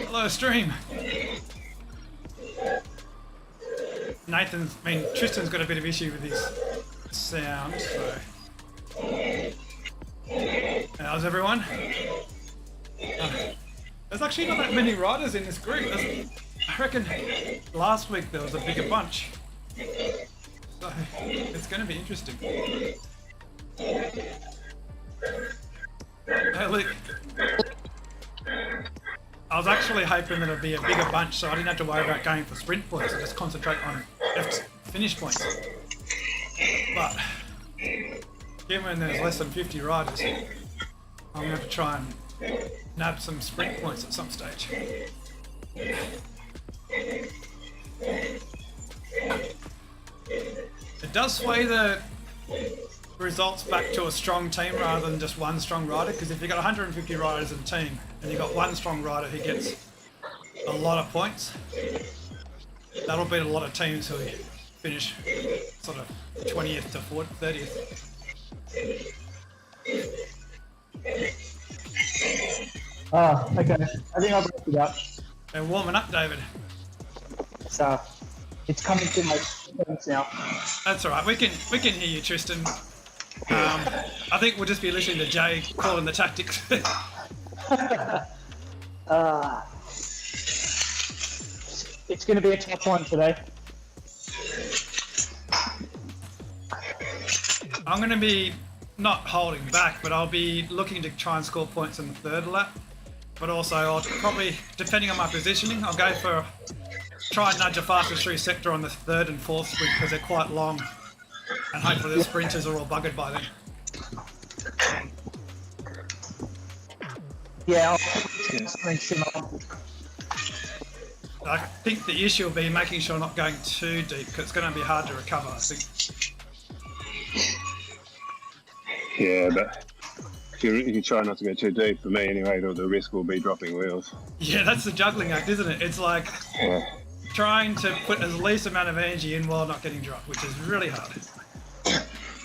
Slow stream. Tristan's got a bit of issue with his sound, so. How's everyone? There's actually not that many riders in this group. I reckon last week there was a bigger bunch. So it's going to be interesting. Hey, look. I was actually hoping that it'd be a bigger bunch so I didn't have to worry about going for sprint points. I just concentrate on finish points. But given there's less than 50 riders, I'm going to have to try and nab some sprint points at some stage. It does sway the results back to a strong team rather than just one strong rider, because if you've got 150 riders in a team and you've got one strong rider who gets a lot of points, that'll beat a lot of teams who finish sort of 20th to 30th. Okay. I think I'll break it up. They're warming up, David. So, it's coming to my phones now. That's all right. We can hear you, Tristan. I think we'll just be listening to Jay calling the tactics. It's going to be a tough one today. I'm going to be not holding back, but I'll be looking to try and score points in the third lap. But also, I'll probably, depending on my positioning, I'll go for try and nudge a fastest through sector on the third and fourth sprint because they're quite long, and hopefully the sprinters are all buggered by then. Yeah, I'll something similar. I think the issue will be making sure I'm not going too deep because it's going to be hard to recover, I think. Yeah, but if you try not to go too deep, for me anyway, the risk will be dropping wheels. Yeah, that's the juggling act, isn't it? It's like trying to put as least amount of energy in while not getting dropped, which is really hard.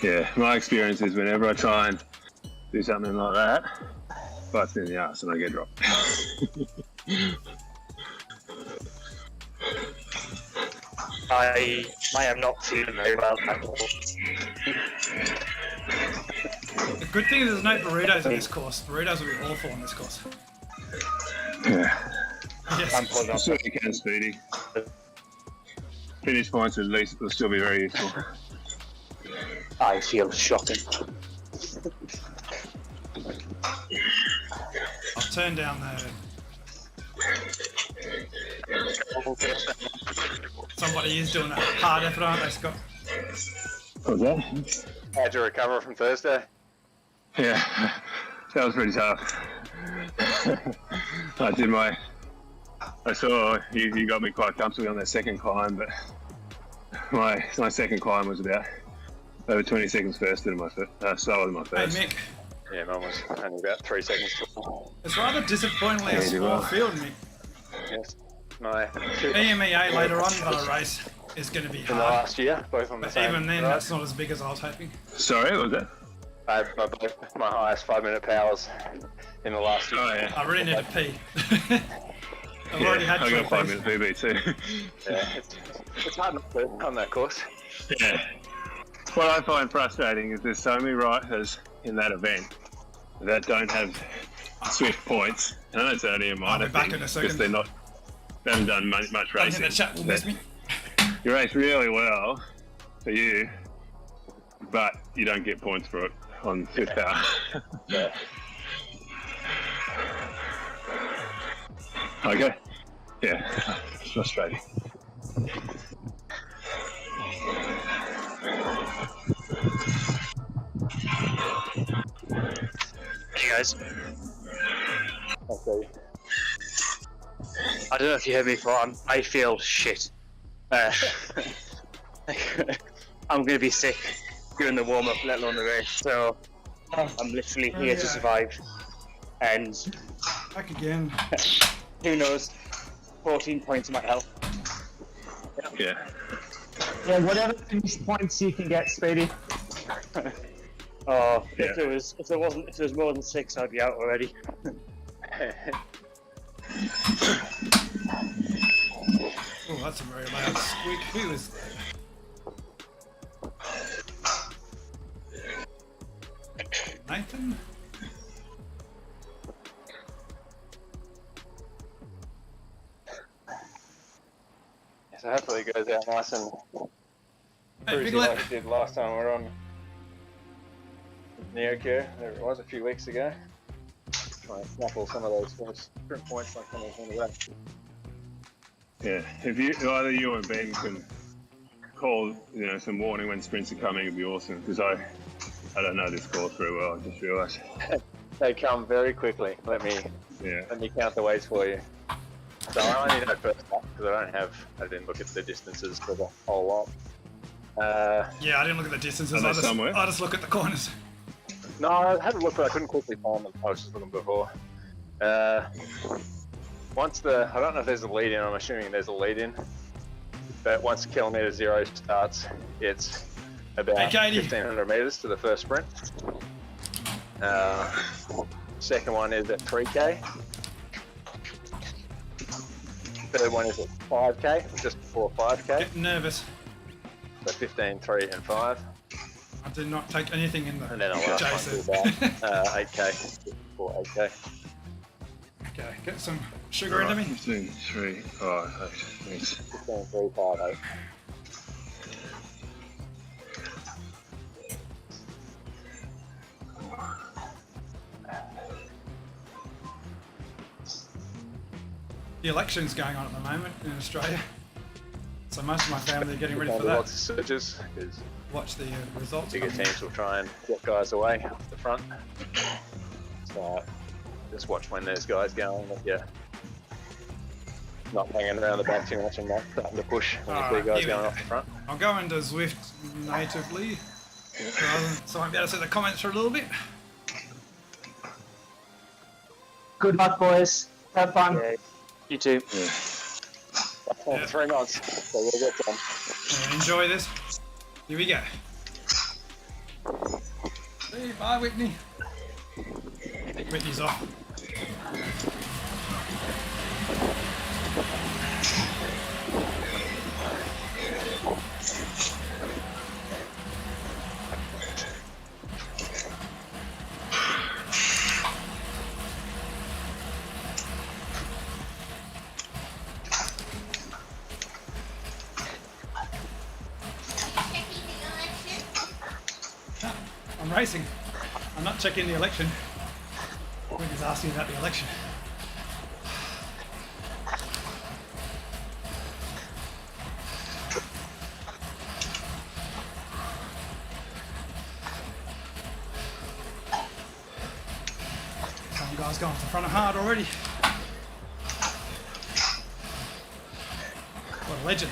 Yeah, my experience is whenever I try and do something like that, bites me in the ass and I get dropped. I am not feeling very well at all. The good thing is there's no burritos in this course. Burritos will be awful on this course. Yeah. Yes. I'm pulling up. Sure you can, Speedy. Finish points at least will still be very useful. I feel shocking. I'll turn down the... Somebody is doing a hard effort, aren't they, Scott? What was that? How'd you recover from Thursday? Yeah, that was pretty tough. I saw you got me quite comfortably on that second climb, but my second climb was about over 20 seconds faster than slower than my first. Hey, Mick. Yeah, mine was only about 3 seconds. It's rather disappointingly a small field, Mick. Yes. My EMEA later on in the race is going to be in the hard. last year, both on the But same. even then, right? that's not as big as I was hoping. Sorry, what was that? I had my highest 5-minute powers in the last year. Oh yeah. I really need to pee. I've already had I two got a 5 pees. minute PB too. Yeah, it's hard not to on that course. Yeah. What I find frustrating is there's so many riders in that event that don't have Swift points. And I know it's only a minor be back thing in a second. because they haven't done much I think racing. the chat will miss me. You race really well for you, but you don't get points for it on fifth power. Yeah. Okay. Yeah. It's frustrating. Hey guys, Okay. I don't know if you heard me before, I feel shit. I'm going to be sick during the warm-up, let alone the race, so I'm literally here to survive. And Back again. who knows, 14 points might help. Yeah. Yeah, whatever finish points you can get, Speedy. Oh, Yeah. if there was more than 6, I'd be out already. Oh, that's a very loud squeak. Who is that? Nathan? So hopefully it goes out nice and Hey, cruisy Piglet. like it did last time we were on Neocure. There it was a few weeks ago. Try and snaffle some of those first sprint points like coming from the back. Yeah, if either you or Ben can call, some warning when sprints are coming, it'd be awesome. Because I don't know this course very well. I just realised. They come very quickly. Let me count the ways for you. So I only know first lap because I didn't look at the distances for the whole lot. Yeah, I didn't look at the distances. Are they somewhere? I just look at the corners. No, I had a look, but I couldn't quickly find them. I was just looking before. I don't know if there's a lead in. I'm assuming there's a lead in. But once kilometre 0 starts, it's about 1,500 metres to the first sprint. Second one is at 3k. Third one is at 5k, just before 5k. Getting nervous. So 15, 3 and 5. I did not take anything in the And then I'll last one chases. to about 8k, before 8k. Okay, get some sugar into me. 15, 3, 5, 8. Thanks. 15, 3, 5, 8. The election's going on at the moment in Australia. So most of my family are getting ready for Lots that. of surges, because Watch the results. bigger teams will try and get guys away off the front. So just watch when there's guys going, but yeah. Not hanging around the back too much and not starting to push when you see Alright, guys here we going go. off the front. I'll go into Zwift natively, so I won't be able to see the comments for a little bit. Good luck, boys. Have fun. Yeah. You too. Yeah. Yeah. 3 months, so we'll get done. Enjoy this. Here we go. Hey, bye, Whitney. Whitney's off. I'm racing. I'm not checking the election. Whitney's asking about the election. Some guy's going off the front of hard already. What a legend.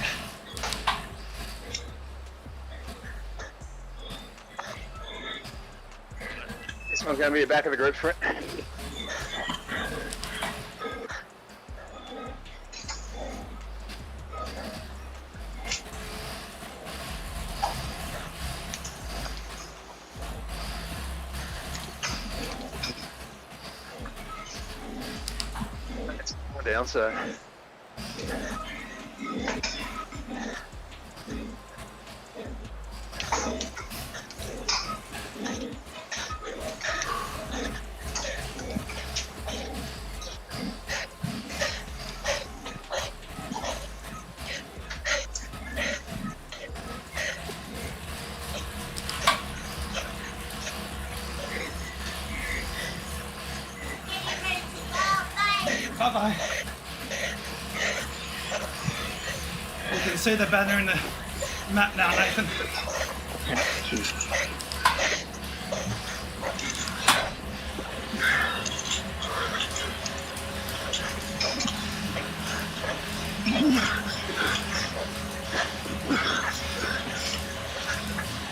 This one's going to be the back of the group sprint. It's more down, so Bye-bye. You can see the banner in the map now, Nathan.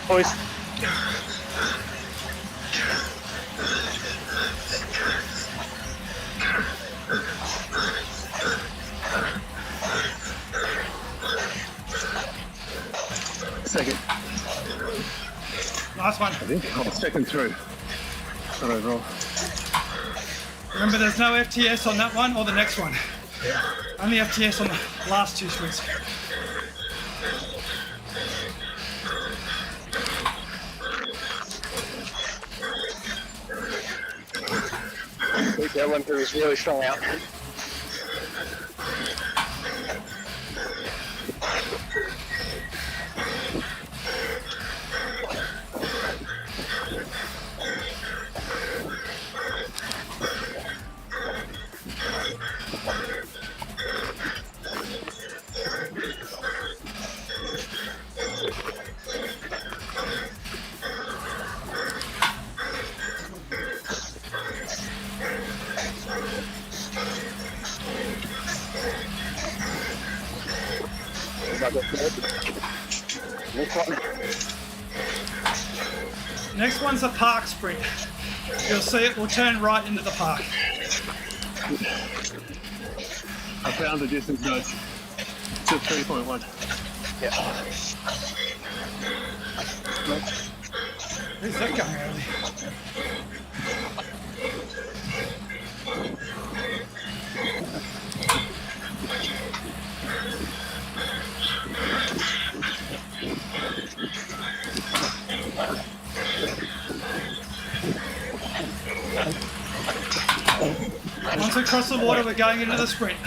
Boys. Second. Nice one. I think. Oh, second through. Not overall. Remember, there's no FTS on that one or the next one. Only FTS on the last 2 sprints. I think that one was really strong out. Next one's a park sprint. You'll see it will turn right into the park. I found the distance notes. It's at 3.1. Yeah. Where's that going early? Once we cross the water, we're going into the sprint.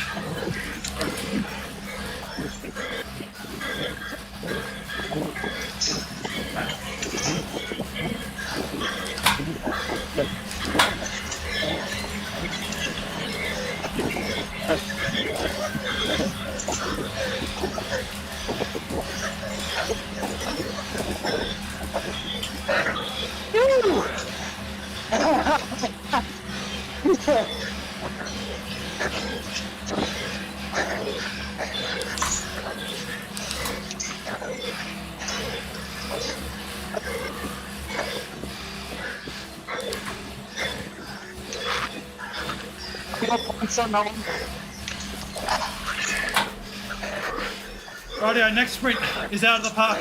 Rightio, next sprint is out of the park.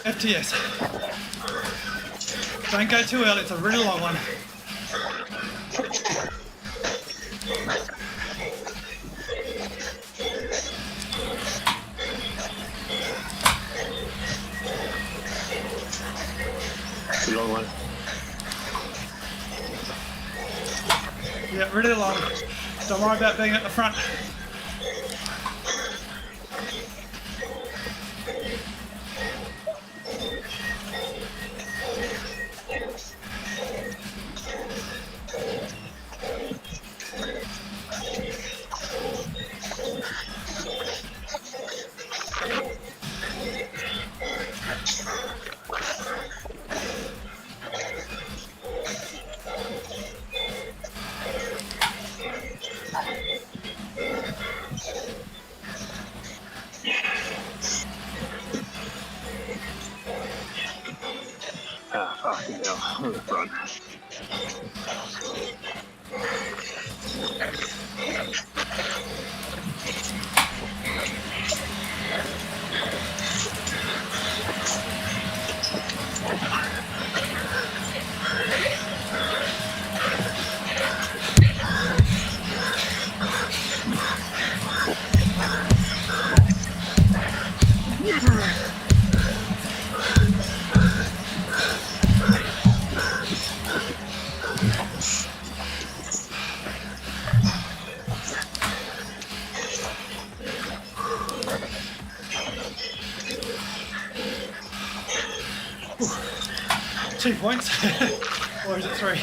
FTS. Don't go too early, it's a really long one. It's a long one. Yeah, really long. Don't worry about being at the front. Ah, fucking hell. On the front. Ooh. 2 points. Or is it 3?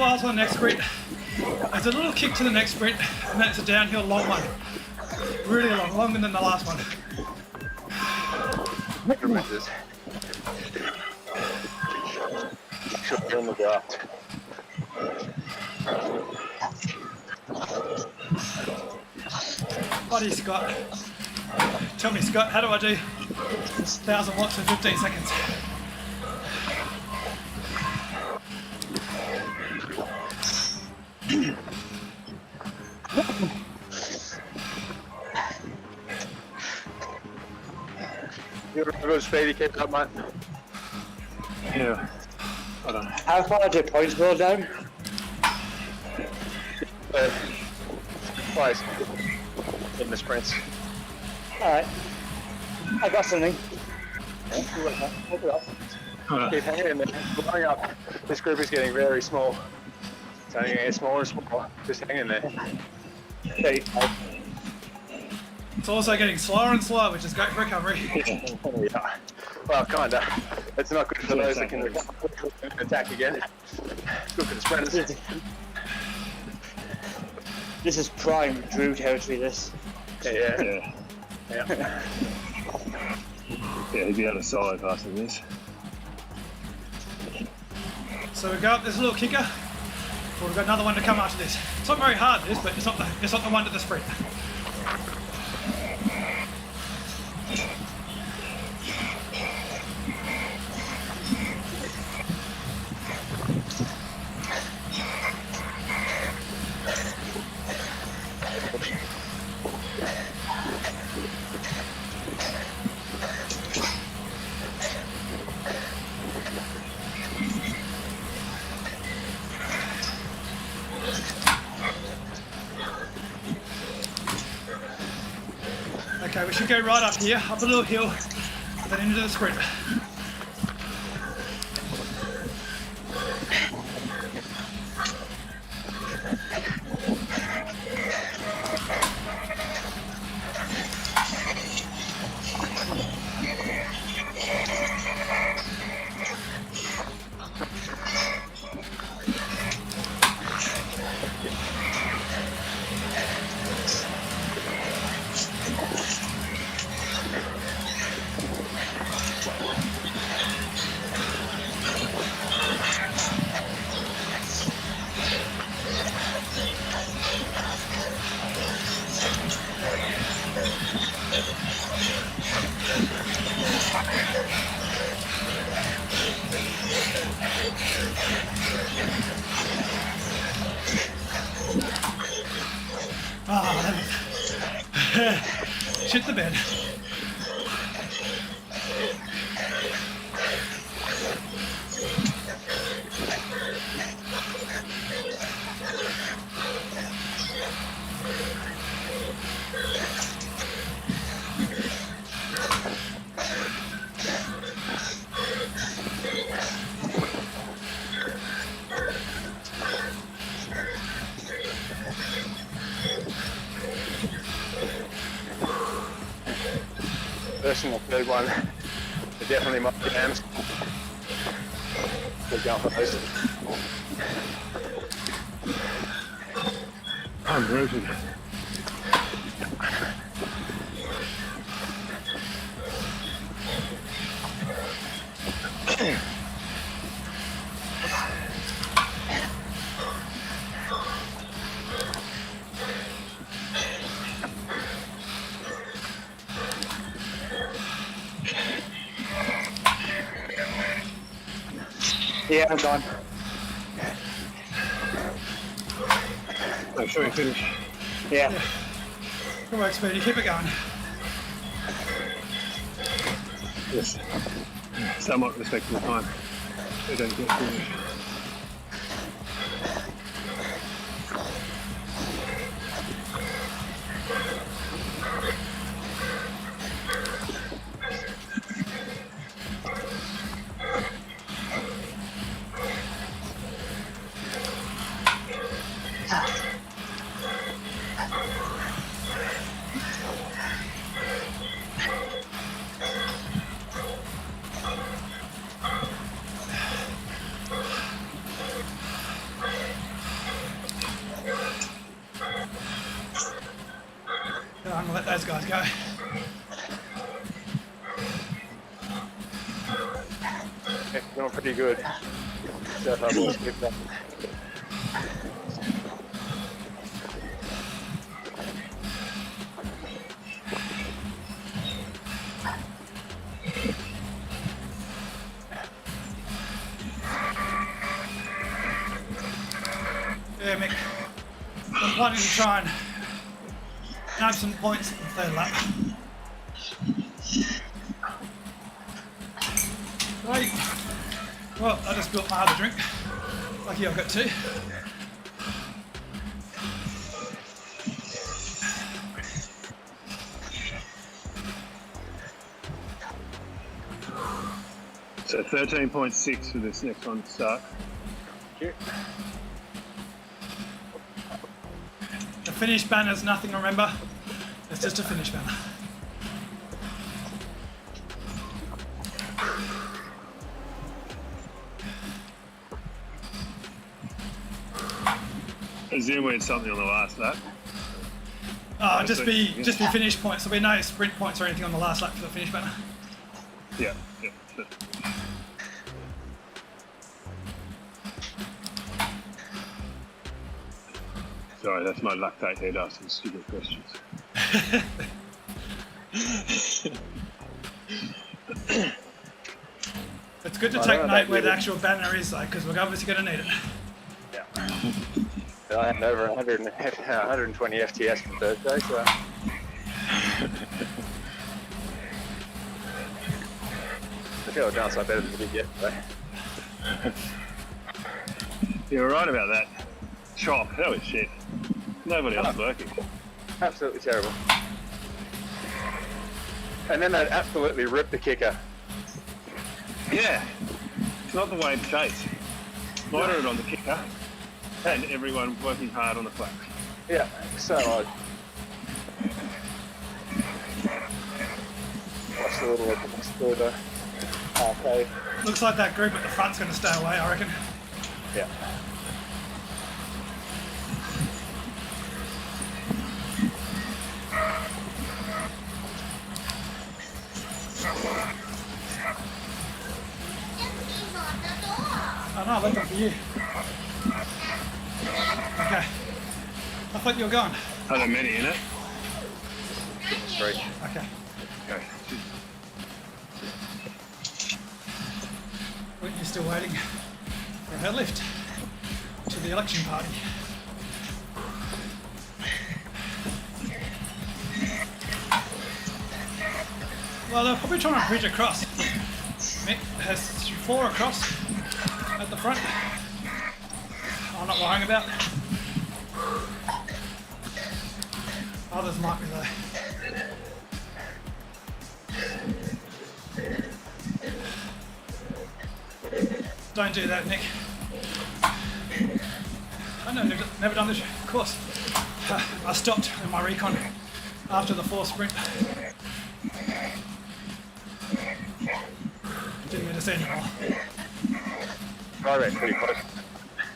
trials on the next sprint. There's a little kick to the next sprint, and then it's a downhill long one. Really long, longer than the last one. Tremendous. Should on the graft. Buddy Scott. Tell me, Scott, how do I do 1,000 watts in 15 seconds? You're a good speedy, keep up, mate. Yeah. I don't know. How far did points roll down? Twice in the sprints. Alright. I got something. Keep hanging in there. Going up. This group is getting very small. It's only getting smaller and smaller. Just hang in there. 35. It's also getting slower and slower, which is great for recovery. Yeah. Well, kinda. It's not good for those that can attack again. Good for the sprinters. This is prime Drew territory, this. Yeah. Yeah. Yeah. Yeah, he'd be able to solo faster than this. So we go up this little kicker. Well, we've got another one to come after this. It's not very hard, this, but it's not the one to the sprint. Okay, we should go right up here, up a little hill, then into the sprint. Shit the bed. First and the third one are definitely my jams. We're going for those. I'm broken. Yeah, I'm gone. I'm sure we finish. Yeah. Good work, Speedy. Keep it going. Yes. Somewhat respectable time. We don't get finished. I'm gonna let those guys go. Yeah, doing pretty good. So far, boys, keep it up. Yeah, Mick. I'm planning to try and have some points in the third lap. Right. Well, I just built my other drink. Lucky I've got two. So 13.6 for this next one to start. Thank you. The finish banner's nothing, remember? It's just a finish banner. I assume we had something on the last lap. Just be finish points. There'll be no sprint points or anything on the last lap for the finish banner. Yeah, yeah. Sure. Sorry, that's my lactate head asking stupid questions. It's good to take note where the actual banner is, though, because we're obviously going to need it. Yeah. I had over 120 FTS for Thursday, so. I feel like downside better than we did yesterday. You were right about that. Chop, that was shit. Nobody else working. Absolutely terrible. And then they'd absolutely rip the kicker. Yeah, it's not the way to chase. Moderate on the kicker, and everyone working hard on the flaps. Yeah, so odd. Watch the little exploder. Okay. Looks like that group at the front's going to stay away, I reckon. Yeah. Oh no, I left them for you. Okay. I thought you were gone. Are there many in it? 3. Okay. Okay. Whitney's still waiting for her lift to the election party. Well, they're probably trying to bridge across. Mick has 4 across at the front. I'm not worrying about. Others might be though. Don't do that, Nick. I know, never done this. Of course. I stopped in my recon after the 4th sprint. Didn't need to see anymore. I ran pretty close.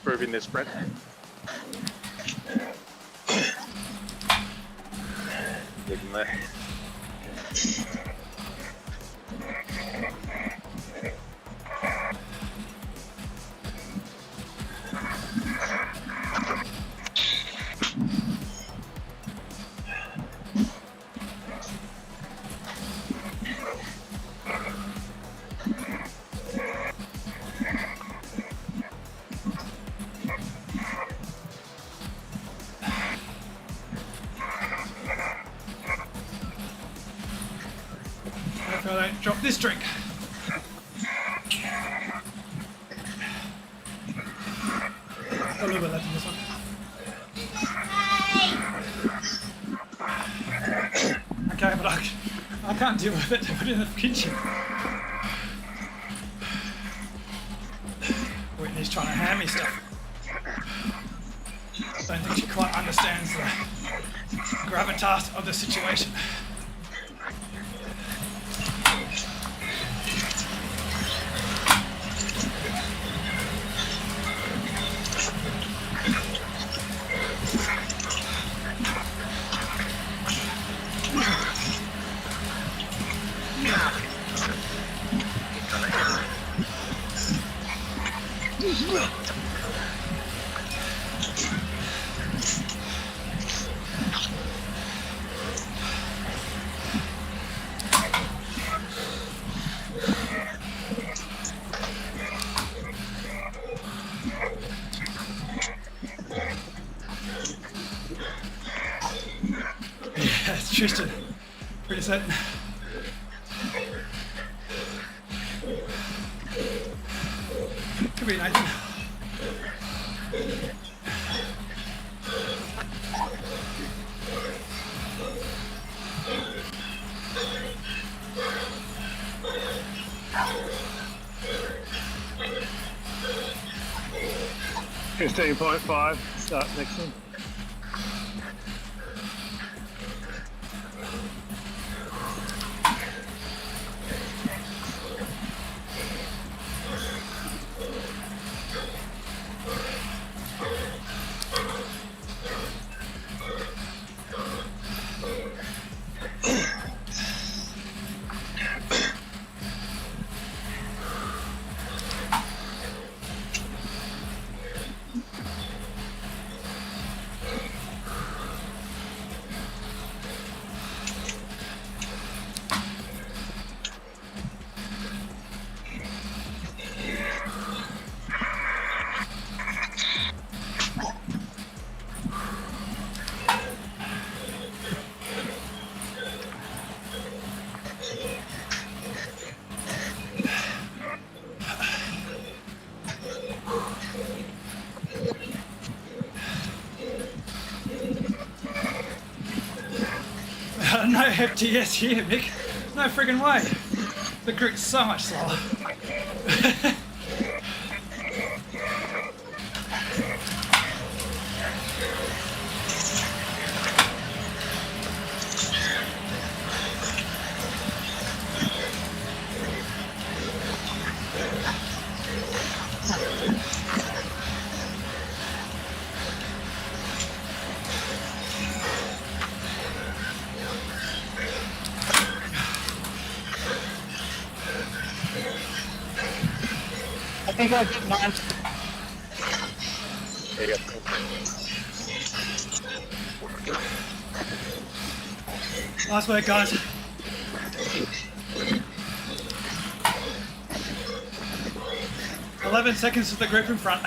Proving this sprint. Good in there. Hopefully I don't drop this drink. A little bit left in this one. Okay, but I can't deal with it to put it in the kitchen. Whitney's trying to hand me stuff. Don't think she quite understands the gravitas of the situation. Yeah, it's Tristan. Pretty certain. Could be Nathan. $15.5. Start next one. No FTS here, Mick. No friggin' way. The creek's so much slower. I think I did mine. There you go. Nice work, guys. "11 seconds to the group in front."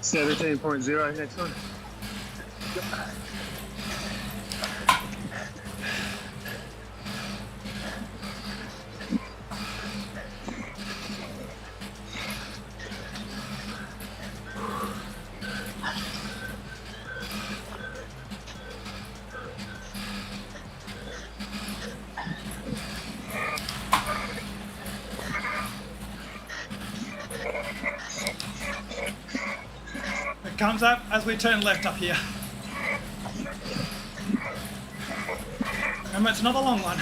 $17.0 next one. It comes up as we turn left up here. Remember, it's another long one.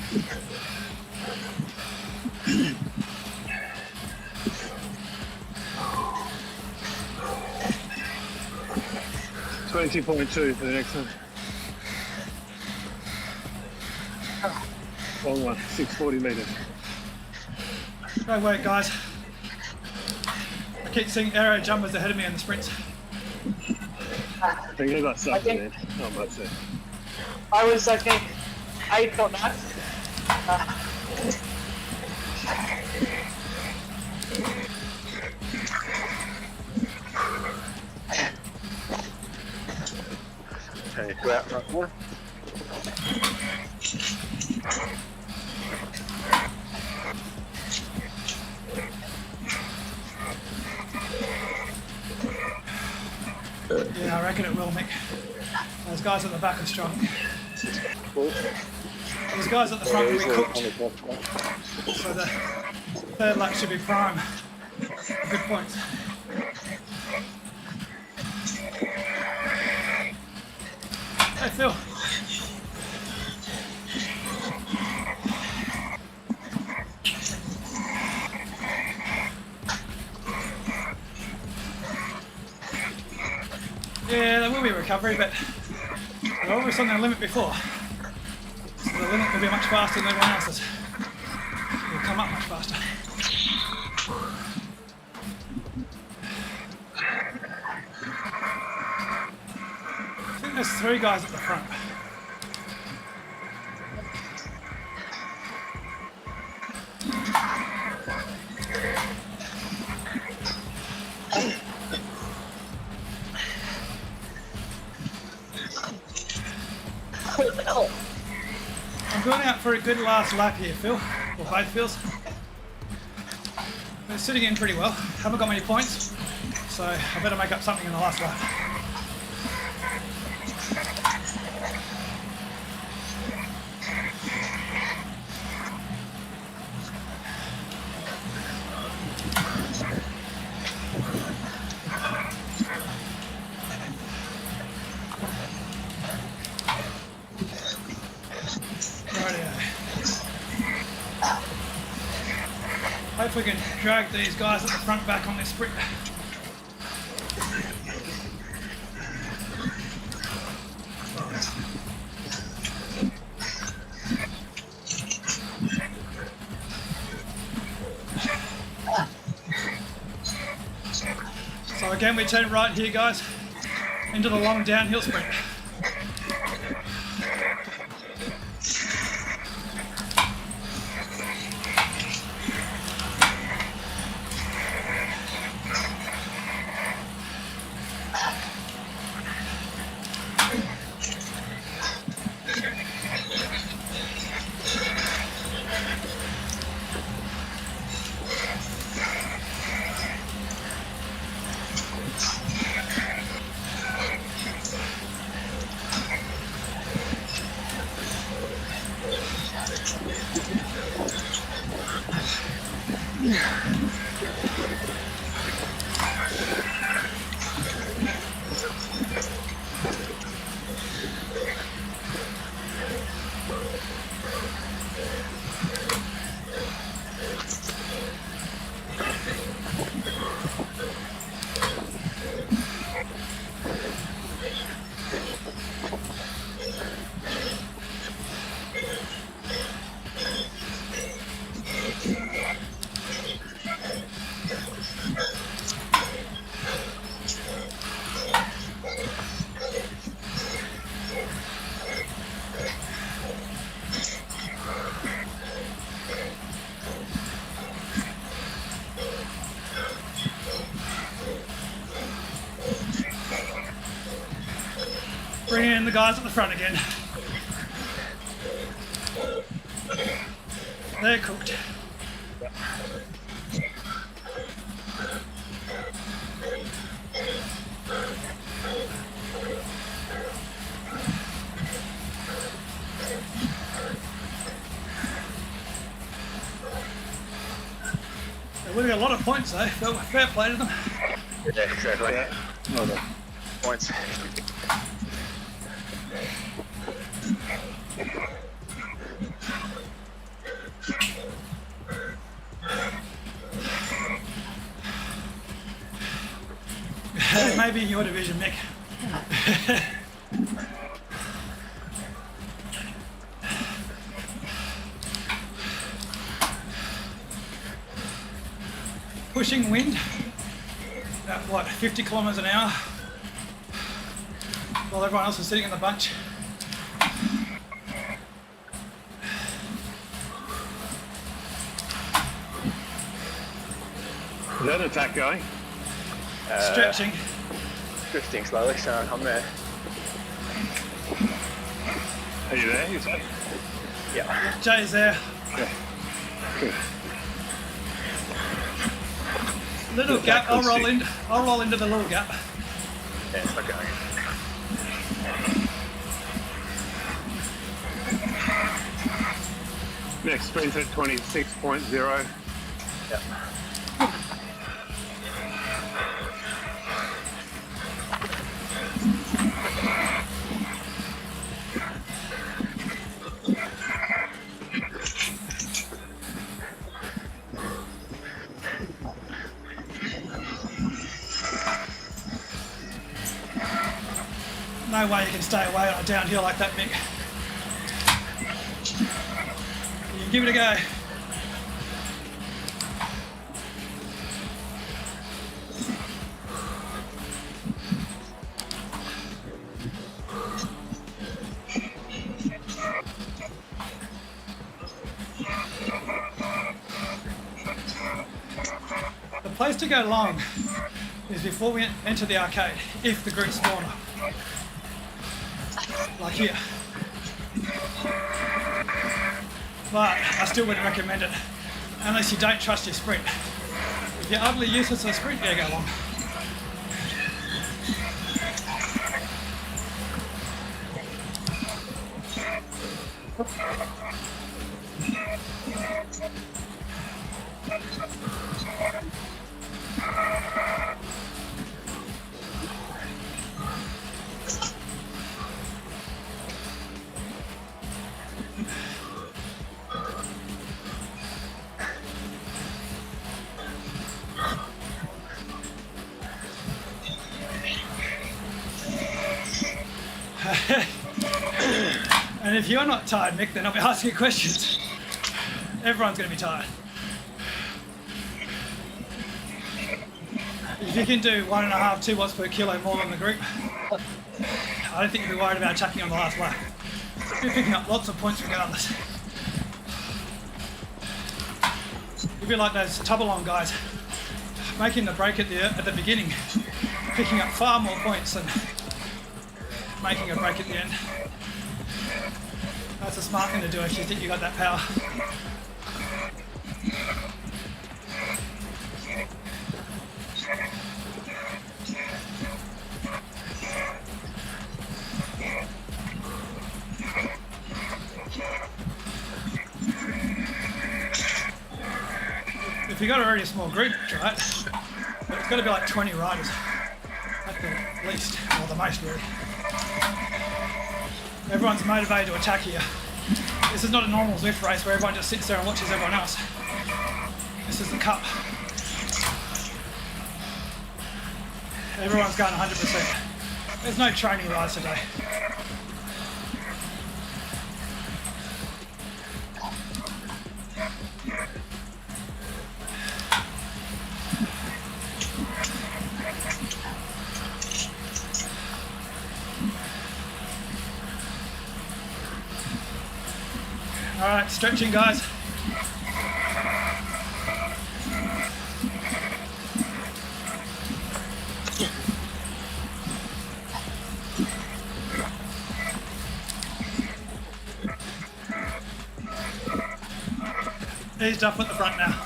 $20.2 for the next one. Long one, 640 metres. Great work, guys. I keep seeing aero jumpers ahead of me in the sprints. I think they got something think- there. Not much there. I was, I think, 8th on that. Okay, go out front one. Yeah, I reckon it will, Mick. Those guys at the back are strong. Those guys at the front will be cooked, so the third lap should be prime. Good points. Hey, Phil. Yeah, there will be a recovery, but they're always on their limit before. So the limit will be much faster than everyone else's. It'll come up much faster. I think there's 3 guys at the front. I'm going out for a good last lap here, Phil, or both Phils. They're sitting in pretty well. Haven't got many points, so I better make up something in the last lap. Hopefully we can drag these guys at the front back on this sprint. So again, we turn right here, guys, into the long downhill sprint. Bring in the guys at the front again. They're cooked. They're winning a lot of points though. Fair play to them. Yeah, exactly. Yeah. Well done. Points. maybe in your division, Mick. Pushing wind at what, 50 kilometers an hour, while everyone else is sitting in the bunch. Is that an attack going? Stretching. Drifting slowly, so I'm there. Are you there? You say? Yeah. Jay's there. Yeah. Good. Little Good gap. attack on stick. I'll roll into the little gap. Yeah, it's okay. Next sprint's at 26.0. Yep. No way you can stay away on a downhill like that, Mick. You can give it a go. The place to go long is before we enter the arcade, if the group's small enough. Like here. But I still wouldn't recommend it unless you don't trust your sprint. If you're utterly useless at a sprint, yeah, go long. And if you're not tired, Mick, then I'll be asking you questions. Everyone's going to be tired. If you can do 1.5, 2 watts per kilo more than the group, I don't think you'll be worried about chucking on the last lap. You're picking up lots of points regardless. You'll be like those tub-along guys, making the break at the beginning, picking up far more points than making a break at the end. That's a smart thing to do if you think you got that power. If you got already a small group, right? It's got to be like 20 riders at the least, or the most really. Everyone's motivated to attack here. This is not a normal Zwift race where everyone just sits there and watches everyone else. This is the cup. Everyone's going 100%. There's no training rides today. All right, stretching, guys. Eased up at the front now.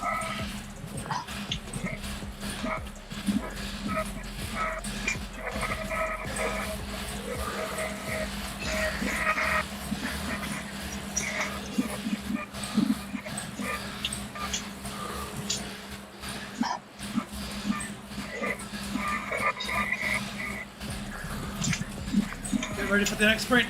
Get ready for the next sprint.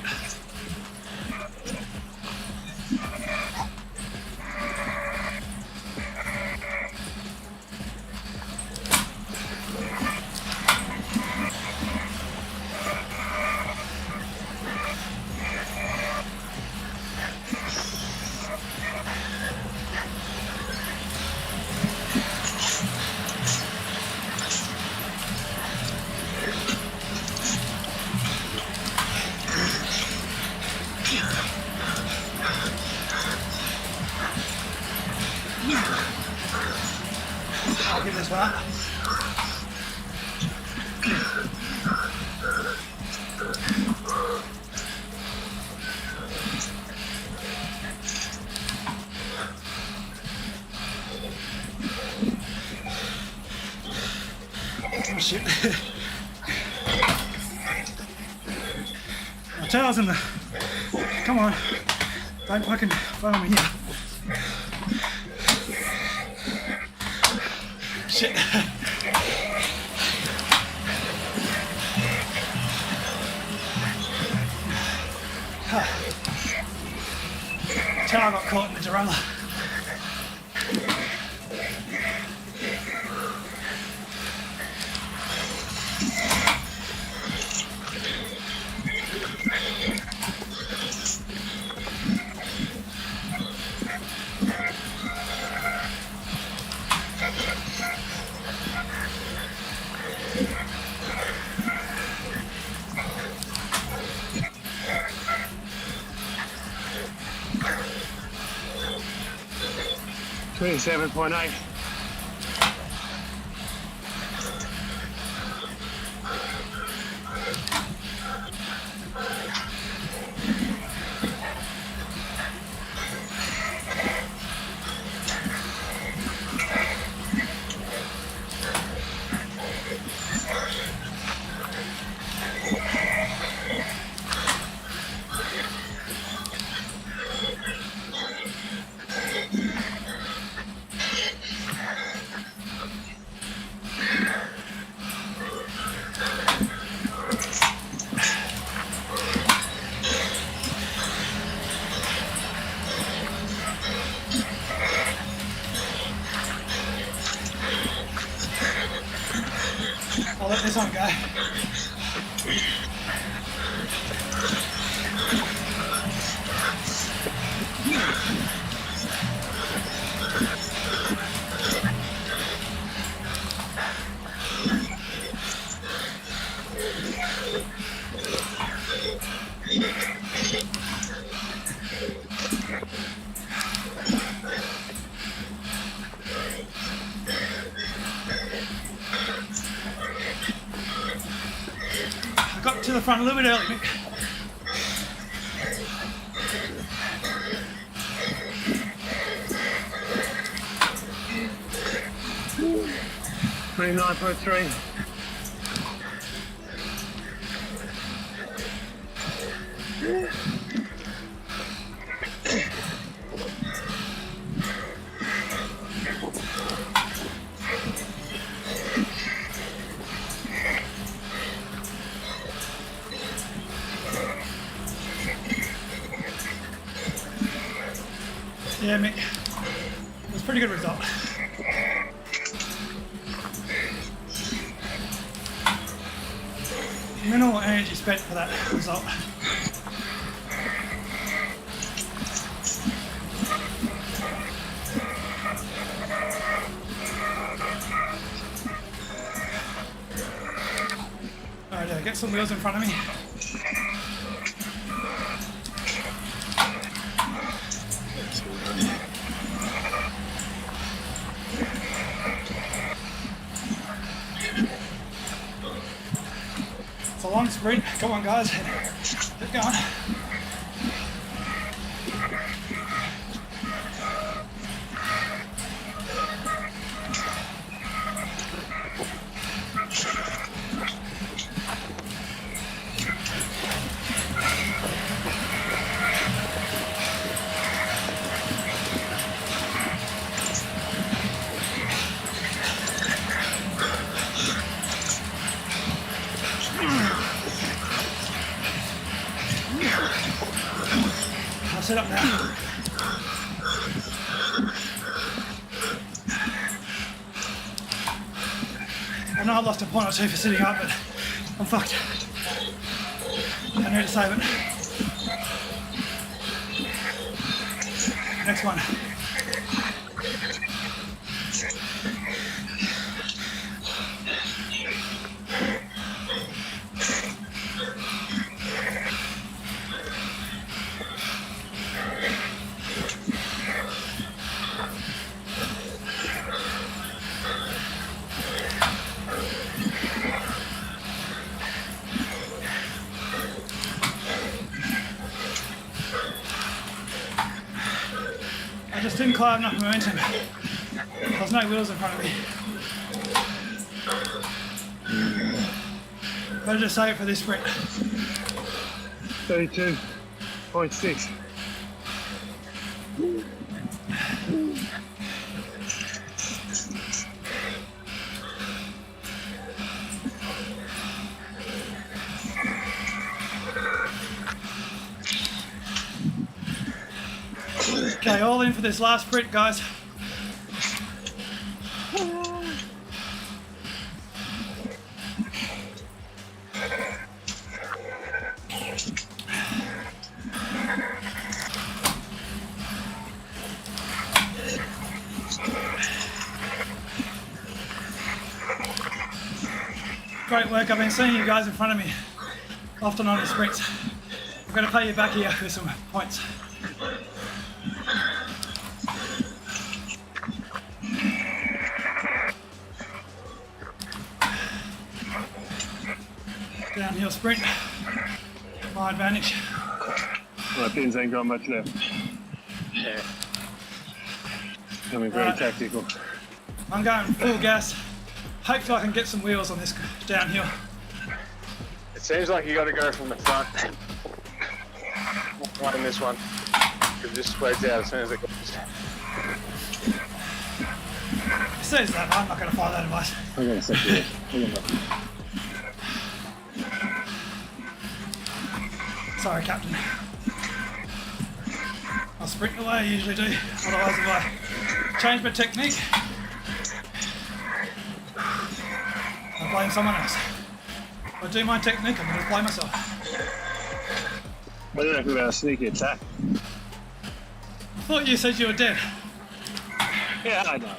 I'll give this one up. Oh shit. My tail's in the... Come on. Don't fucking follow me here. Shit. Tail got caught in the derailleur. $27.8. I'll let this one go. I got to the front a little bit early, Mick. $29.3. Yeah, Mick. It was a pretty good result. Minimal energy spent for that result. Alright, get some wheels in front of me. It's a long sprint. Come on, guys. Get going. I'll sit up now. I know I lost a point or two for sitting up, but I'm fucked. I need to save it. Next one. I just didn't quite have enough momentum. There's no wheels in front of me. Better just save it for this sprint. 32.6. Okay, all in for this last sprint, guys. Great work. I've been seeing you guys in front of me often on the sprints. I'm going to pay you back here with some points. Downhill sprint, my advantage. My pins ain't got much left. Yeah. Coming very tactical. I'm going full gas. Hopefully I can get some wheels on this downhill. It seems like you got to go from the front. Not in this one. It just spreads out as soon as it goes. It says that, but I'm not going to follow that advice. I'm going to set you. Sorry, Captain. I'll sprint the way I usually do. Otherwise, if I change my technique, I blame someone else. If I do my technique, I'm going to blame myself. I don't know if we're about a sneaky attack. I thought you said you were dead. Yeah, I know.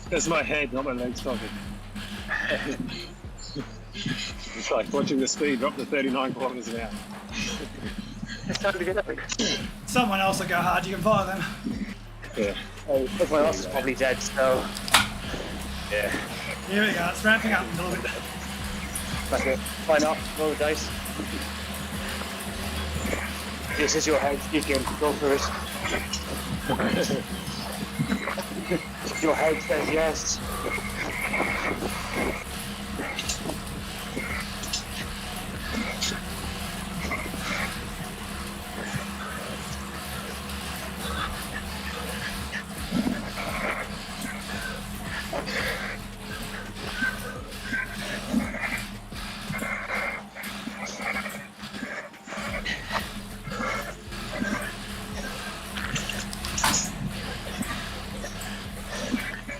That's my head, not my legs talking. It's like watching the speed drop to 39 kilometers an hour. It's time to get up. Someone else will go hard, you can follow them. Yeah. Oh, everyone else is probably dead, so Yeah. Here we go, it's ramping up a little bit. that's it. Why not? Roll the dice. This is your head. You can go for it. Your head says yes.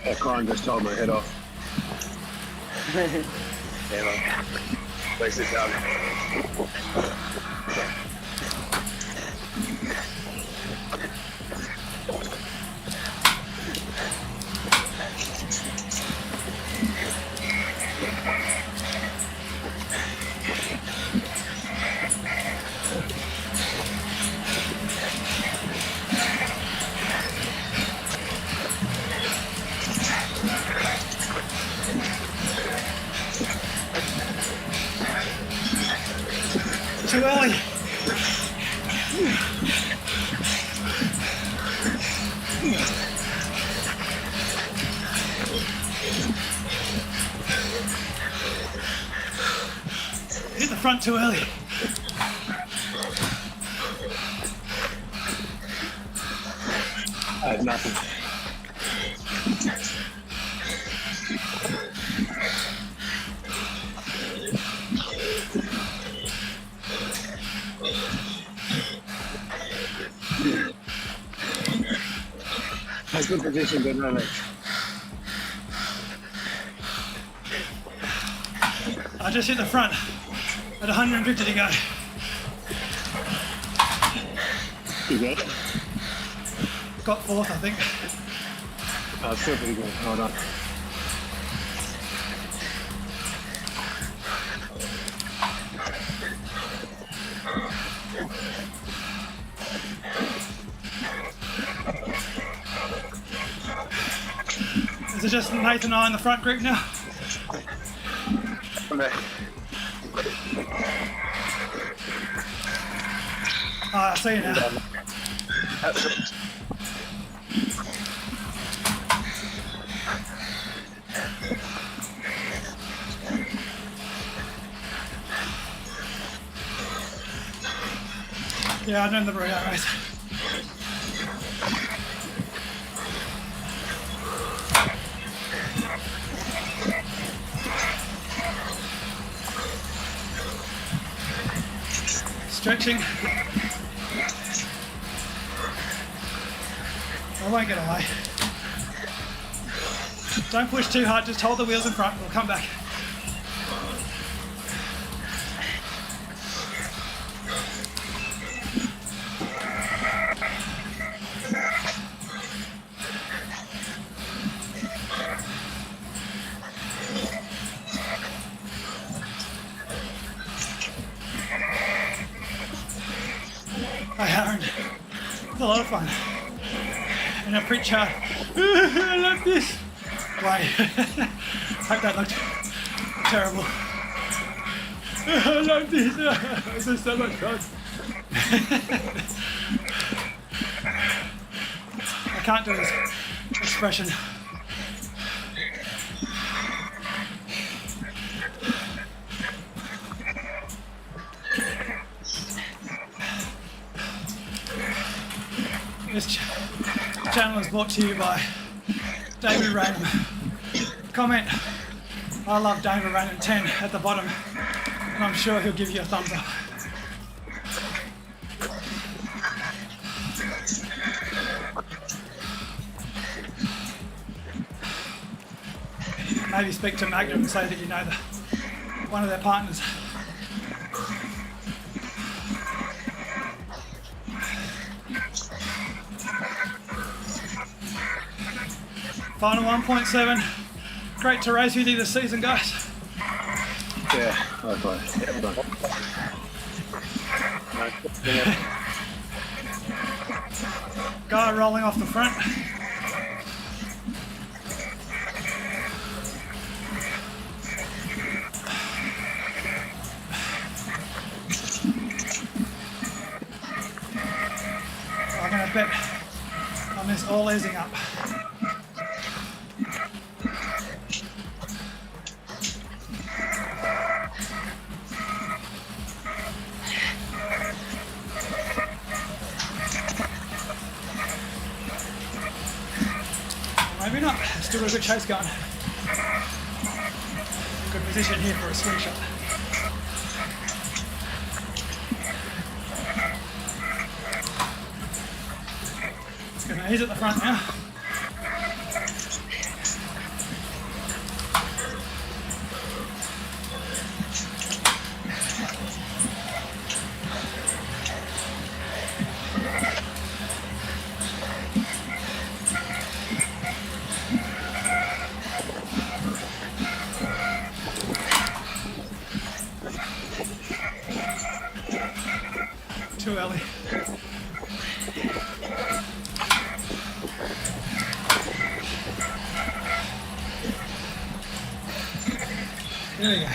That climb just told my head off. Yeah, man. Place it down. Too early. Hit the front too early. I had nothing. That's good position, good running. I just hit the front at 150 to go. You got it? Got fourth, I think. Oh, still pretty good. Hold on. Is it just Nathan and I in the front group now? I see you now. Yeah, I know the burrito race. Stretching. I won't get away. Don't push too hard, just hold the wheels in front, we'll come back. Hi Aaron, it's a lot of fun. And I preach hard. I love this. Why? Hope that looked terrible. I love this. This is so much fun. I can't do this expression. This channel is brought to you by David Random. Comment, I love David Random 10 at the bottom, and I'm sure he'll give you a thumbs up. Maybe speak to Magnum and say that you know one of their partners. Final 1.7. Great to race with you this season, guys. Yeah, likewise. Guy rolling off the front. I'm going to bet on this all easing up. Maybe not. Still a good chase going. Good position here for a screenshot. It's going to ease at the front now. Too early. There we go.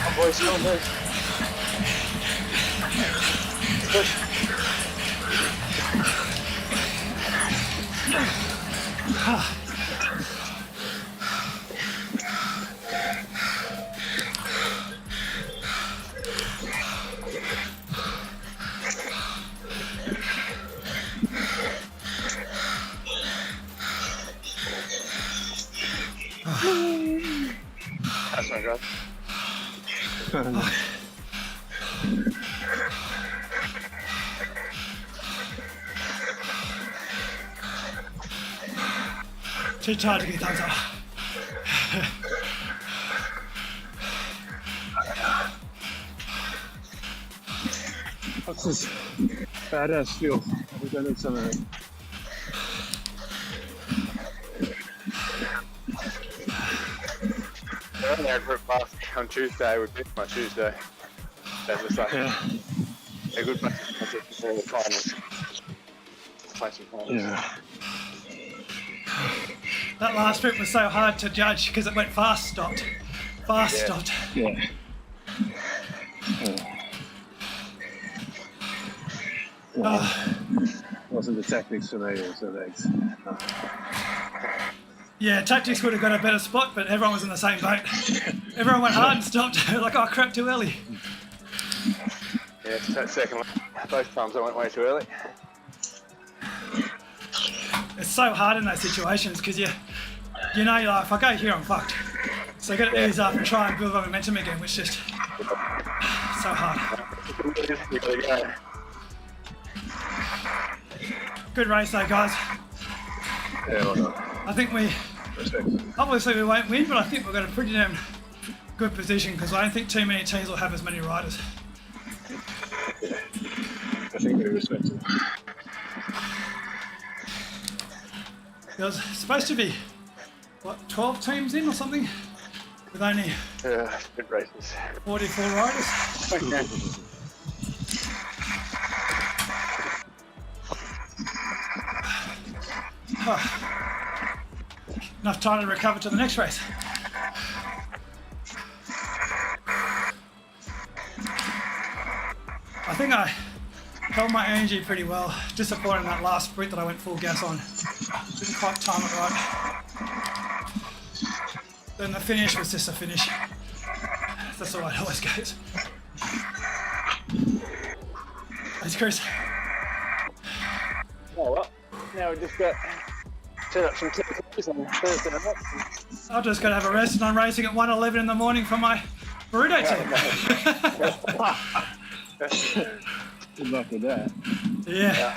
Come boys, come boys. Push. That's my God. Too tired to give thumbs up. What's this badass fuel? We're gonna need some of it. I only had for a bath on Tuesday. We picked my Tuesday. That was like, Yeah. a good bunch of finals. Yeah. That last sprint was so hard to judge because it went fast, stopped. Fast, Yeah. stopped. Yeah. Wasn't the tactics for me, it was the legs. Yeah, tactics would have got a better spot, but everyone was in the same boat. Everyone went hard and stopped. Like, oh crap, too early. Yeah, it's that second one. Both times I went way too early. It's so hard in those situations because you know, you're like, if I go here, I'm fucked. So you got to ease up and try and build up momentum again, which is just so hard. You gotta go. Good race though, guys. Yeah, well done. I think we, Respect. obviously we won't win, but I think we've got a pretty damn good position because I don't think too many teams will have as many riders. I think we respect it. There was supposed to be, what, 12 teams in or something? With only Good races. 44 riders. Enough time to recover to the next race. I think I held my energy pretty well. Disappointed in that last sprint that I went full gas on. Didn't quite time it right. Then the finish was just a finish. That's the way it always goes. Thanks, Chris. Oh well, now we just got set up some typicals on Thursday night. I've just got to have a rest and I'm racing at 1:11 in the morning for my burrito team. Good luck with that. Yeah.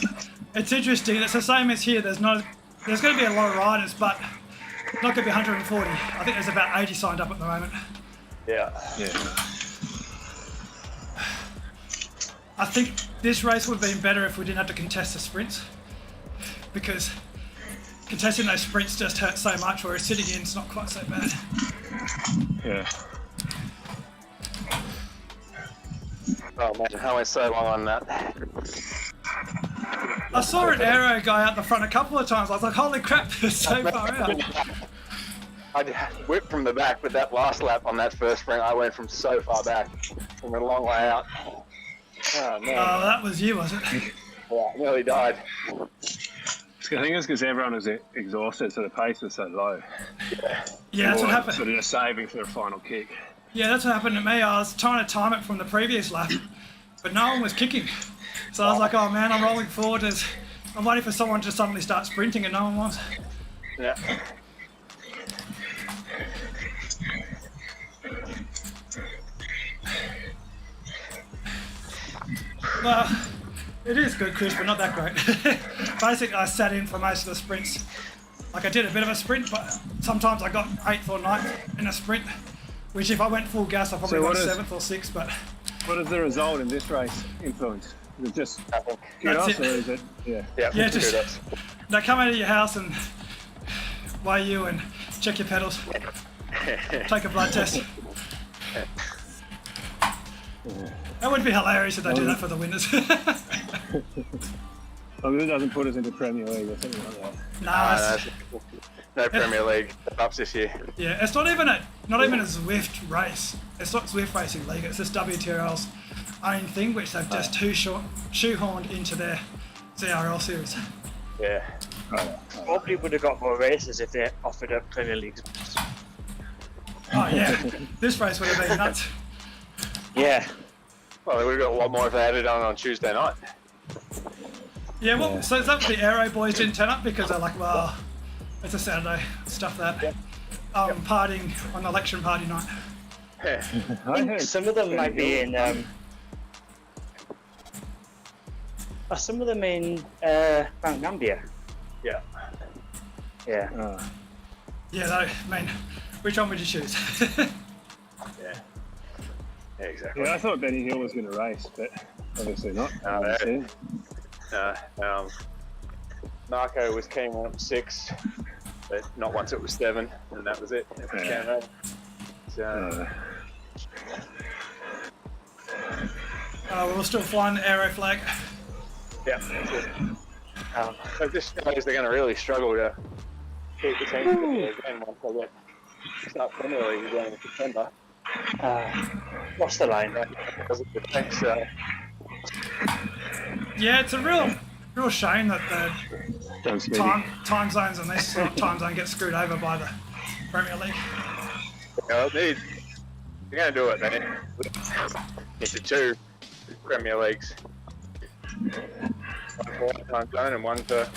It's interesting. It's the same as here. There's going to be a lot of riders, but not going to be 140. I think there's about 80 signed up at the moment. Yeah. Yeah. I think this race would have been better if we didn't have to contest the sprints, because contesting those sprints just hurts so much, whereas sitting in is not quite so bad. Yeah. Oh man, I went so long on that. I saw an aero guy out the front a couple of times. I was like, holy crap, they're so far out. I whipped from the back, but that last lap on that first sprint, I went from so far back, from a long way out. Oh man. Oh, that was you, was it? Yeah, I nearly died. I think it's because everyone was exhausted, so the pace was so low. Yeah, that's what happened. Sort of just saving for the final kick. Yeah, that's what happened to me. I was trying to time it from the previous lap, but no one was kicking. So I was like, oh man, I'm rolling forward. I'm waiting for someone to suddenly start sprinting and no one was. Yeah. Well, it is good, Chris, but not that great. Basically, I sat in for most of the sprints. Like I did a bit of a sprint, but sometimes I got 8th or 9th in a sprint, which if I went full gas, I probably got 7th or 6th, but... What does the result in this race influence? Is it just Nothing. kudos, That's it. or is it? Yeah. Yeah, just kudos. they come out of your house and weigh you and check your pedals, take a blood test. That would be hilarious if they do that for the winners. I mean, it doesn't put us into Premier League or something like that. No, No Premier League ups this year. yeah, it's not even a Zwift race. It's not Zwift Racing League. It's just WTRL's own thing, which they've just shoehorned into their CRL series. Yeah. Probably would have got more races if they offered up Premier League. Oh yeah, this race would have been nuts. Yeah. Well, they would have got a lot more if they had it on Tuesday night. Yeah, well, so is that what the Aero boys didn't turn up because they're like, well, it's a Saturday, stuff that. Partying on election party night. Yeah. I think some of them might be in. Are some of them in Mount Gambier? Yeah. Yeah. Yeah, I mean, which one would you choose? Yeah. Yeah, exactly. Yeah, I thought Benny Hill was going to race, but obviously not. Narco was keen on 6, but not once it was 7, and that was it. So, we're still flying the aero flag. Yeah, that's it. So this shows they're going to really struggle to keep the team together again once they start Premier League again in September. What's the line? So, Yeah, it's a real shame that the Don't speak. time zones in this time zone get screwed over by the Premier League. they're going to do it. They into 2 Premier Leagues. One for one time zone and one for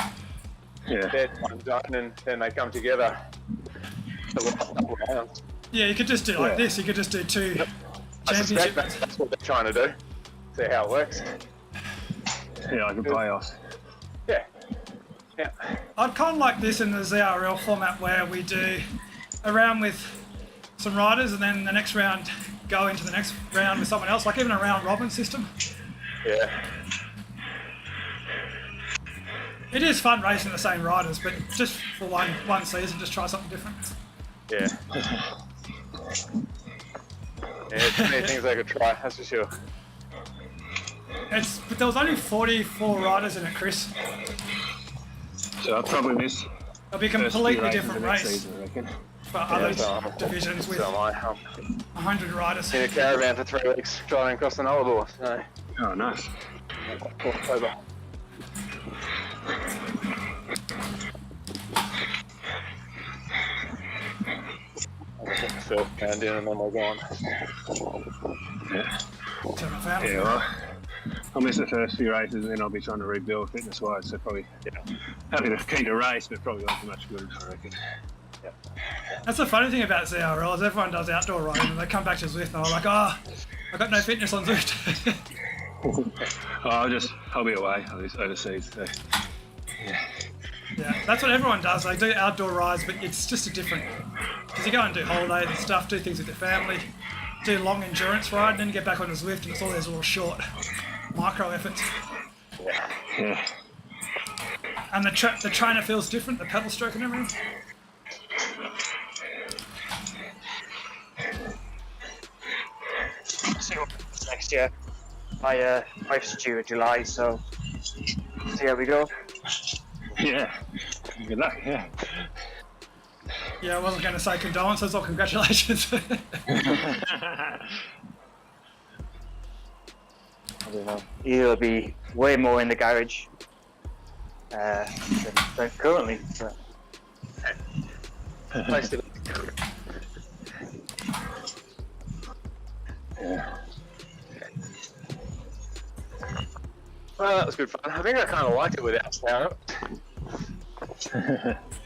Yeah. their time zone, and then they come together. Yeah, you could just do like Yeah. this. You could just do 2 I suspect championship. that's what they're trying to do. See how it works. Yeah, I can playoffs. Yeah. Yeah. I'd kind of like this in the ZRL format where we do a round with some riders and then the next round go into the next round with someone else, like even a round robin system. Yeah. It is fun racing the same riders, but just for one season, just try something different. Yeah. Yeah, too many things they could try, that's for sure. But there was only 44 riders in it, Chris. So I'll probably miss It'll be a first few completely races different of next race season, I reckon. for other so- divisions with So am I. 100 riders. In a caravan for 3 weeks, driving across the Nullarbor. So, Oh, nice. over. First round in and then we're gone. Yeah. So I found Yeah, well, I'll miss the first few races and then I'll be trying to rebuild fitness-wise, so probably happy to keep a race, but probably won't be much good, I reckon. That's the funny thing about ZRL is everyone does outdoor riding and they come back to Zwift and they're like, oh, I got no fitness on Zwift. I'll be away, I'll be overseas, so Yeah, that's what everyone does. They do outdoor rides, but it's just a different. Because you go and do holidays and stuff, do things with your family, do long endurance ride, and then you get back on the Zwift and it's all these little short micro efforts. yeah. And the trainer feels different, the pedal stroke and everything. See what happens next year. My wife's due in July, so see how we go. Yeah. Good luck, yeah. Yeah, I wasn't going to say condolences or congratulations. I don't know. He'll be way more in the garage than currently. But Nice to Yeah. Well, that was good fun. I think I kind of liked it without power ups.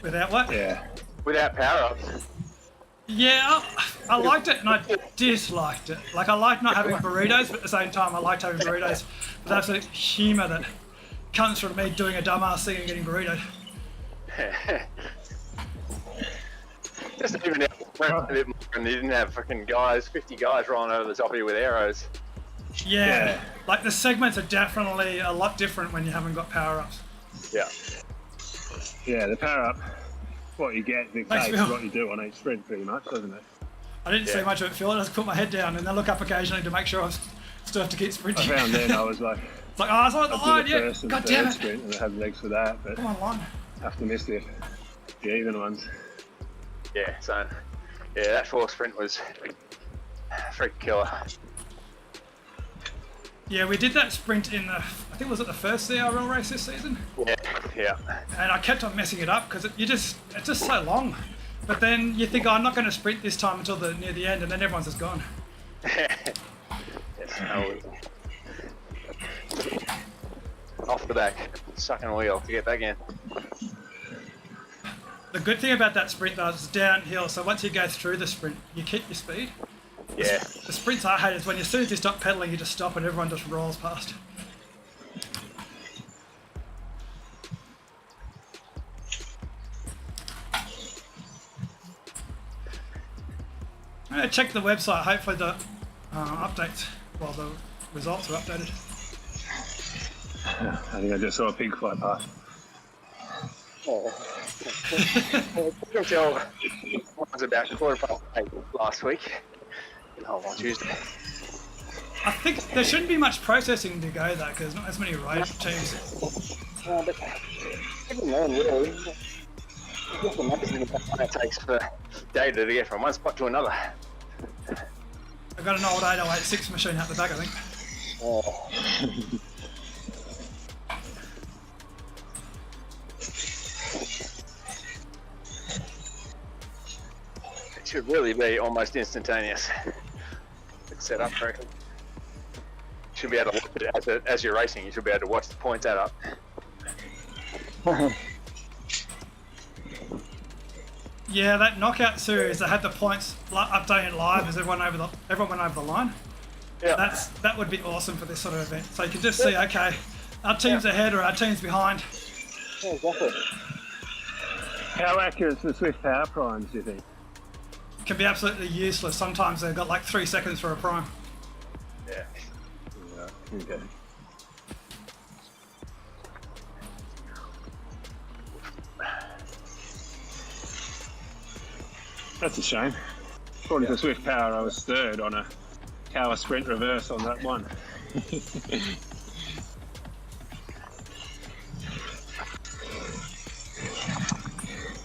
Without what? Yeah. Without power ups. Yeah, I liked it and I disliked it. Like, I like not having burritos, but at the same time, I liked having burritos. But the absolute humour that comes from me doing a dumbass thing and getting burritoed. Just even out a bit more, and you didn't have fucking guys, 50 guys rolling over the top of you with arrows. Yeah, like the segments are definitely a lot different when you haven't got power-ups. Yeah. Yeah, the power up, what you get dictates Phil. what you do on each sprint pretty much, doesn't it? I didn't see Yeah. much of it, Phil. I just put my head down and then look up occasionally to make sure I still have to keep I sprinting. found then I was like, It's like, oh, it's on the I'll line, do the yeah. first and God damn third it. sprint and I have legs for that, but Come on, line. have to miss the even ones. Yeah, so, yeah, that 4th sprint was a freak killer. Yeah, we did that sprint in the, I think it was at the first CRL race this season. Yeah, yeah. And I kept on messing it up because it's just so long. But then you think, oh, I'm not going to sprint this time until near the end, and then everyone's just gone. Yes, off the back, sucking a wheel to get back in. The good thing about that sprint though is it's downhill, so once you go through the sprint, you keep your speed. Yeah. The sprints I hate is when as soon as you stop pedaling, you just stop and everyone just rolls past. Check the website, hopefully the updates, well, the results are updated. I think I just saw a pig fly past. Oh. I can tell one was about 8:15 last week. Oh, on Tuesday. I think there shouldn't be much processing to go though, because there's not as many road teams. But even then, really, just amazing the time it takes for data to get from one spot to another. I've got an old 8086 machine out the back, I think. Oh. It should really be almost instantaneous. It's set up correctly. Should be able to watch it as you're racing. You should be able to watch the points add up. Yeah, that knockout series, they had the points updated live as everyone went over the line. Yeah. That would be awesome for this sort of event. So you can just see, okay, our team's ahead or our team's behind. Yeah, exactly. How accurate is the Swift power primes, do you think? It can be absolutely useless. Sometimes they've got like 3 seconds for a prime. Yeah. Okay. That's a shame. According to Swift Power, I was third on a Cower sprint reverse on that one.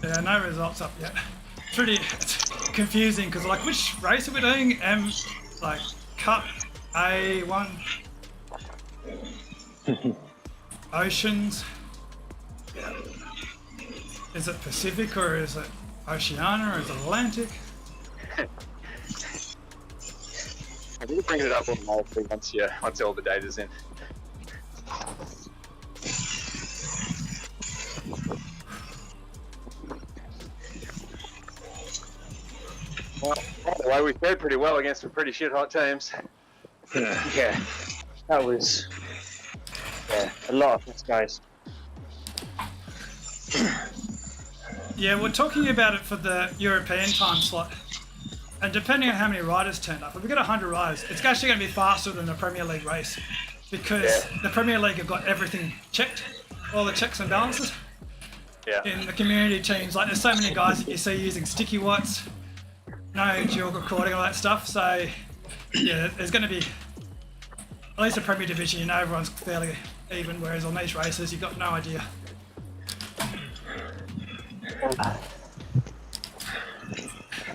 Yeah, no results up yet. It's confusing because like, which race are we doing? Like Cup, A1, Oceans. Is it Pacific or is it Oceania or is it Atlantic? I think bring it up automatically once all the data's in. Well, by the way, we fared pretty well against some pretty shit hot teams. Yeah, that was a lot of us guys. Yeah, we're talking about it for the European time slot. And depending on how many riders turned up, if we get 100 riders, it's actually going to be faster than the Premier League race. Because the Premier League have got everything checked, all the checks and balances. Yeah. In the community teams, like there's so many guys that you see using sticky watts, no dual recording, all that stuff. So yeah, there's going to be, at least the Premier Division, you know everyone's fairly even, whereas on these races you've got no idea.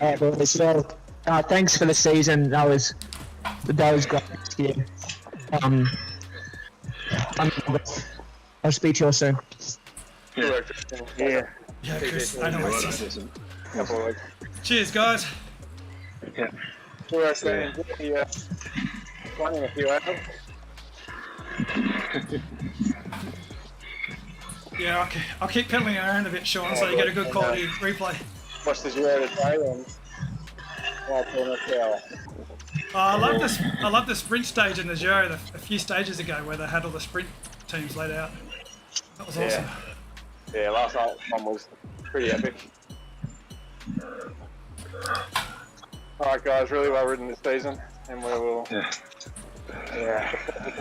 Yeah, boys. Well, thanks for the season. That was great this year. I'll speak to you all soon. Yeah. Yeah, Chris, I know Well, it's listen. Cheers, guys. Yeah. Enjoy the fun in a few hours. Yeah, okay. I'll keep peddling around a bit, Sean, so you get a good quality replay. Watch the Giro today and I love the sprint stage in the Giro a few stages ago where they had all the sprint teams laid out. That was awesome. Yeah, last night one was pretty epic. Alright guys, really well ridden this season and we will some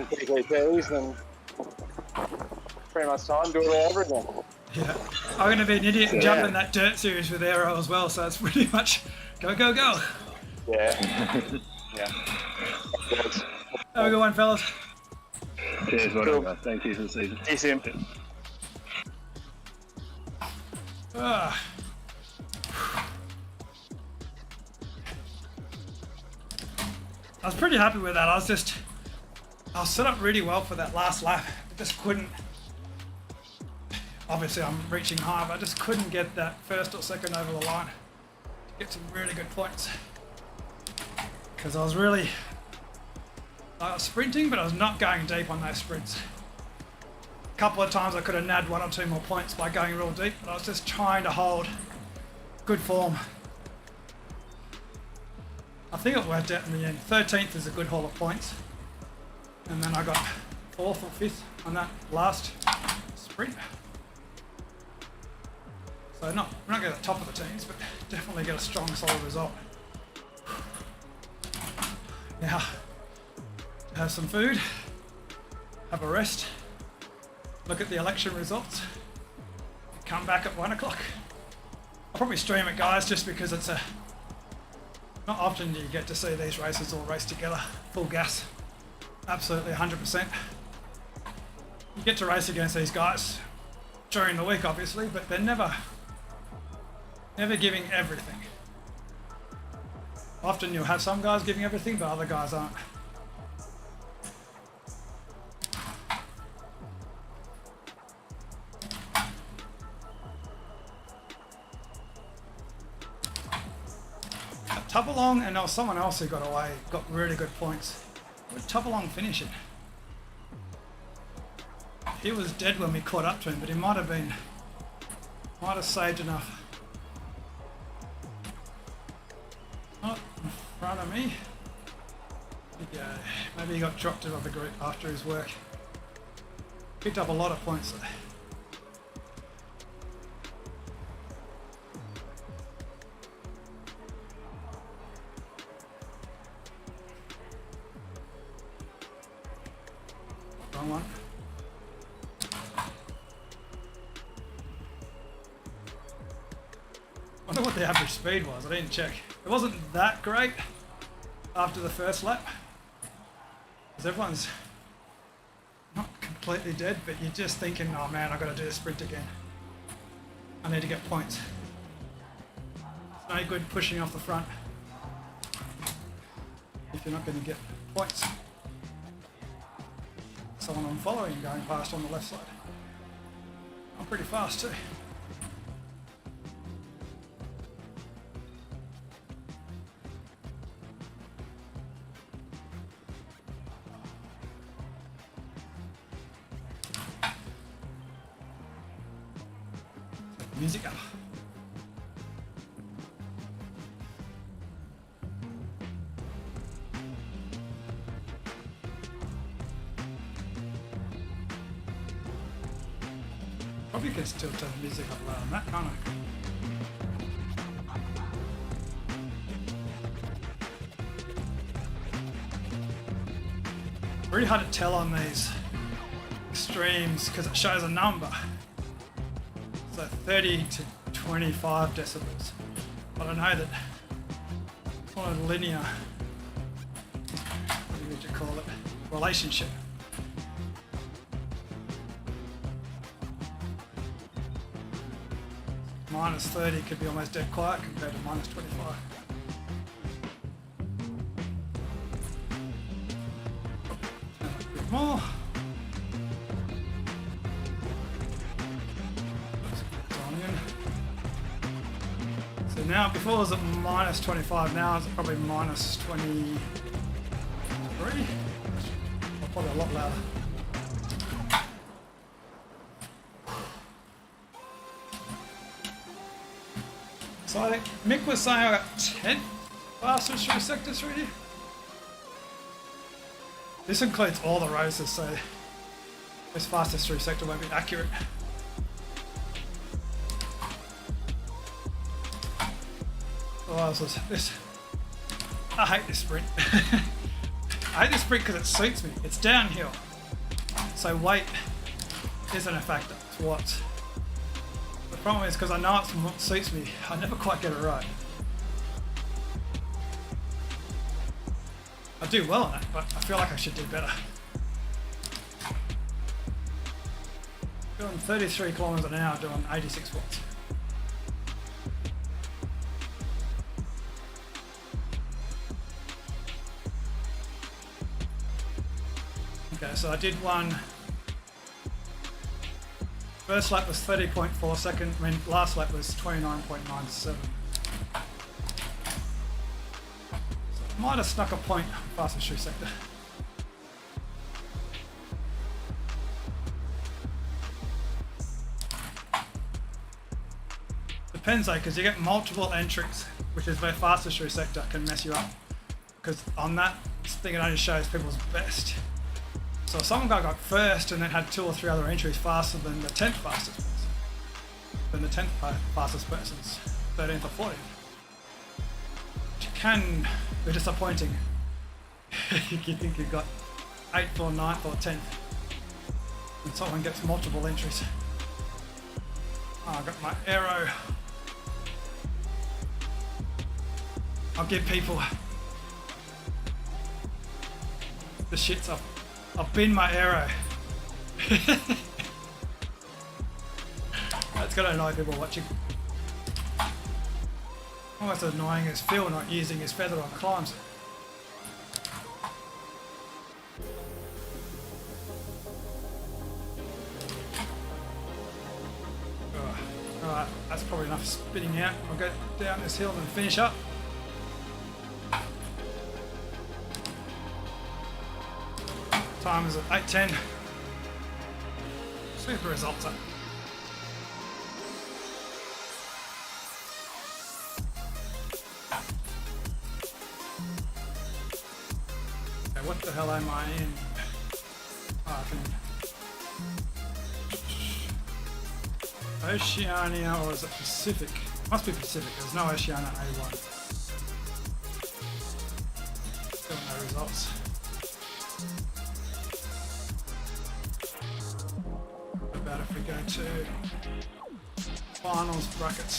PGTs and pretty much time do it all over again. Yeah. I'm going to be an idiot and jump in that dirt series with Aero as well, so it's pretty much go, go, go. Yeah. Have a good one, fellas. Cheers, whatever. Thank you for the season. See you soon. Ah. I was pretty happy with that. I was set up really well for that last lap. I just couldn't. Obviously, I'm reaching high, but I just couldn't get that first or second over the line to get some really good points. Because I was sprinting, but I was not going deep on those sprints. A couple of times I could have nabbed 1 or 2 more points by going real deep, but I was just trying to hold good form. I think it worked out in the end. 13th is a good haul of points. And then I got 4th or 5th on that last sprint. So we're not going to the top of the teams, but definitely get a strong, solid result. Now, have some food, have a rest, look at the election results, come back at 1 o'clock. I'll probably stream it, guys, just because it's not often you get to see these races all race together, full gas. Absolutely 100%. You get to race against these guys during the week, obviously, but they're never giving everything. Often you'll have some guys giving everything, but other guys aren't. Tupalong, and there was someone else who got away, got really good points. Where did Tupalong finish it? He was dead when we caught up to him, but he might have saved enough. Not in front of me. Yeah, maybe he got dropped out of the group after his work. Picked up a lot of points there. Wrong one. I wonder what the average speed was. I didn't check. It wasn't that great after the first lap, because everyone's not completely dead, but you're just thinking, oh man, I've got to do the sprint again. I need to get points. It's no good pushing off the front if you're not going to get points. Someone I'm following going past on the left side. I'm pretty fast too. Music up. Probably can still turn the music up loud on that, can't I? Really hard to tell on these streams because it shows a number. So 30 to 25 decibels. But I know that it's not a linear, what would you call it, relationship. Minus 30 could be almost dead quiet compared to minus 25. A bit more. So now, before it was at minus 25, now it's probably minus 23. Probably a lot louder. So I think Mick was saying I got 10 fastest through sectors through here. This includes all the races, so this fastest through sector won't be accurate. What else was this? I hate this sprint. I hate this sprint because it suits me. It's downhill, so weight isn't a factor. It's what. The problem is because I know it's what suits me, I never quite get it right. I do well on it, but I feel like I should do better. Doing 33 kilometers an hour, doing 86 watts. Okay, so I did one. First lap was 30.4 seconds, I mean last lap was 29.97. So might have snuck a point fastest through sector. Depends though, because you get multiple entries, which is where fastest through sector can mess you up. Because on that thing it only shows people's best. So some guy got first and then had 2 or 3 other entries faster than the 10th fastest person. Than the 10th fastest person's 13th or 14th. Which can be disappointing. You think you've got 8th or 9th or 10th. And someone gets multiple entries. Oh, I got my arrow. I'll give people the shits up I've binned my arrow. That's gonna annoy people watching. Almost as annoying as Phil not using his feather on climbs. Alright, that's probably enough spinning out. I'll go down this hill and finish up. Time is at 8:10. See what the results are. Okay, what the hell am I in? Oh, I can... Oceania, or is it Pacific? Must be Pacific, there's no Oceania A1. Still no results. What about if we go to finals brackets?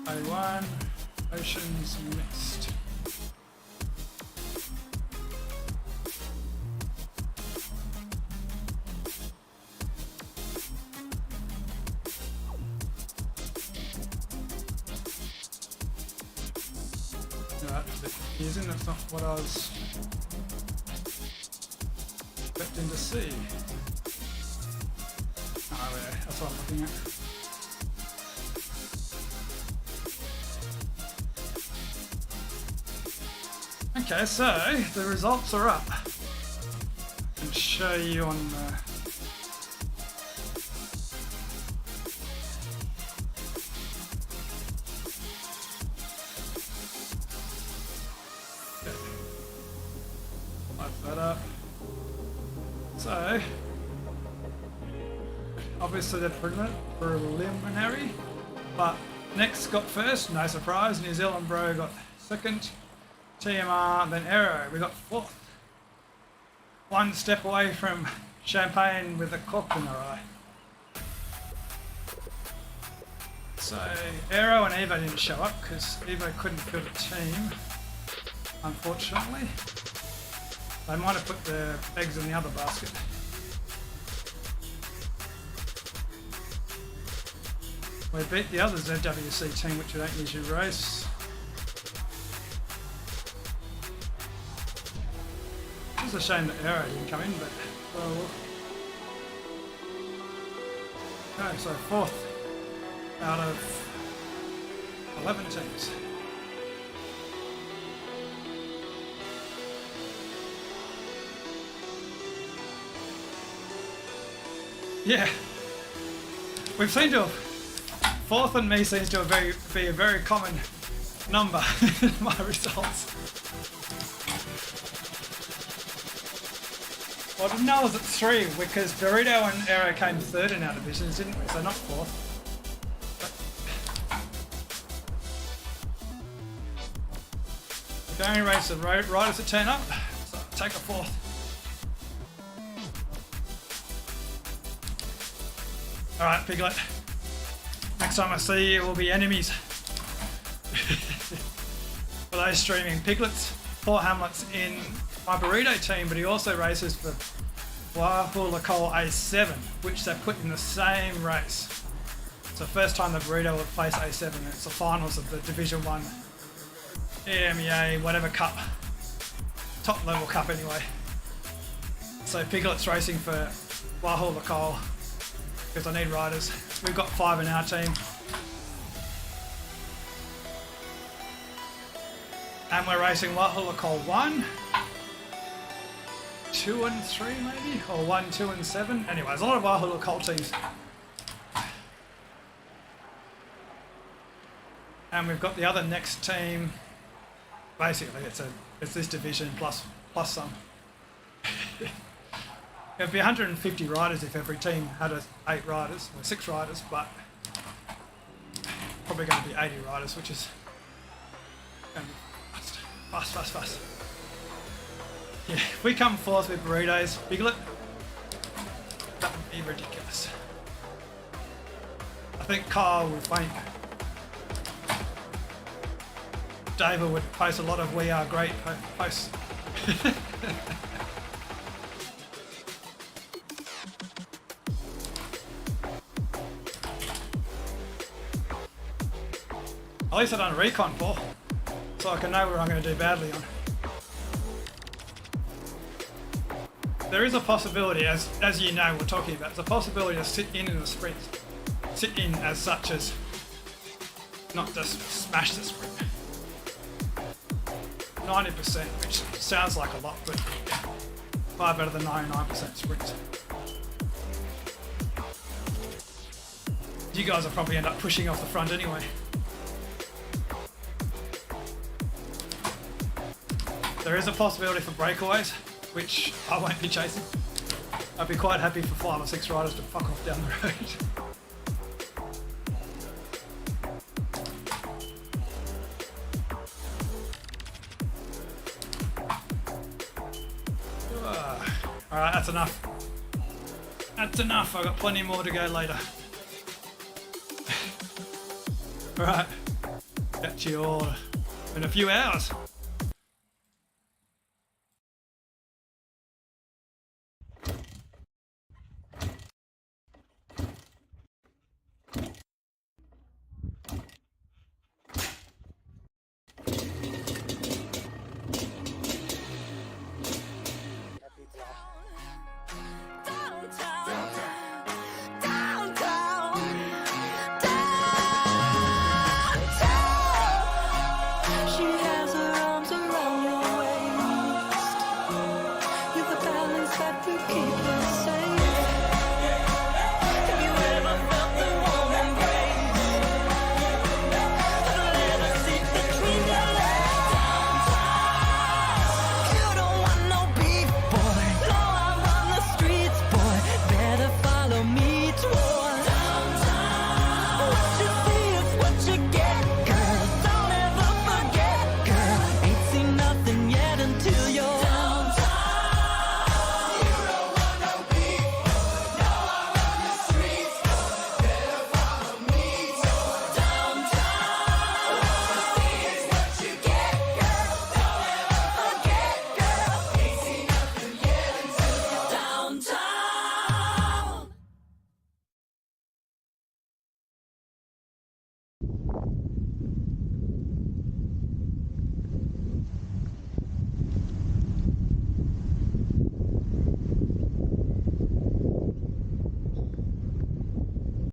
A1, Oceans mixed. Right, a bit confusing, that's not what I was expecting to see. Oh, yeah, that's what I'm looking at. Okay, so the results are up. I can show you on the... Light that up. So, obviously they're preliminary, but next got first, no surprise. New Zealand Bro got second. TMR, then Aero, we got fourth. One step away from Champagne with a cork in her eye. So Aero and Evo didn't show up because Evo couldn't field a team, unfortunately. They might have put their eggs in the other basket. We beat the other ZWC team, which we don't usually race. It's a shame that Aero didn't come in, but well. Okay, so fourth out of 11 teams. Yeah, we've seen to fourth and me seems to be a very common number in my results. Well, I didn't know it was at 3 because Burrito and Aero came third in our divisions, didn't we? So not fourth. But we can only race the riders that turn up, so I'll take a fourth. Alright, Piglet. Next time I see you, we'll be enemies. For those streaming, Piglet's Paul Hamlet's in my Burrito team, but he also races for Wahoo Coal A7, which they put in the same race. It's the first time the Burrito will place A7. It's the finals of the Division 1 EMEA, whatever cup. Top level cup anyway. So Piglet's racing for Wahoo Coal because I need riders. We've got 5 in our team. And we're racing Wahoo Coal 1. 2 and 3 maybe, or 1, 2 and 7. Anyways, a lot of Wahoo Coal teams. And we've got the other next team. Basically, it's this division plus some. It'd be 150 riders if every team had 8 riders or 6 riders, but probably going to be 80 riders, which is going to be fast. Yeah, if we come fourth with Burritos, Piglet, that would be ridiculous. I think Kyle would faint. David would post a lot of "We Are Great" posts. At least I've done a recon for, so I can know where I'm going to do badly on. There is a possibility, as you know we're talking about, there's a possibility to sit in the sprint. Sit in as such as not just smash the sprint. 90%, which sounds like a lot, but far better than 99% sprints. You guys will probably end up pushing off the front anyway. There is a possibility for breakaways, which I won't be chasing. I'd be quite happy for 5 or 6 riders to fuck off down the road. Alright, that's enough. That's enough, I've got plenty more to go later. Alright, catch you all in a few hours.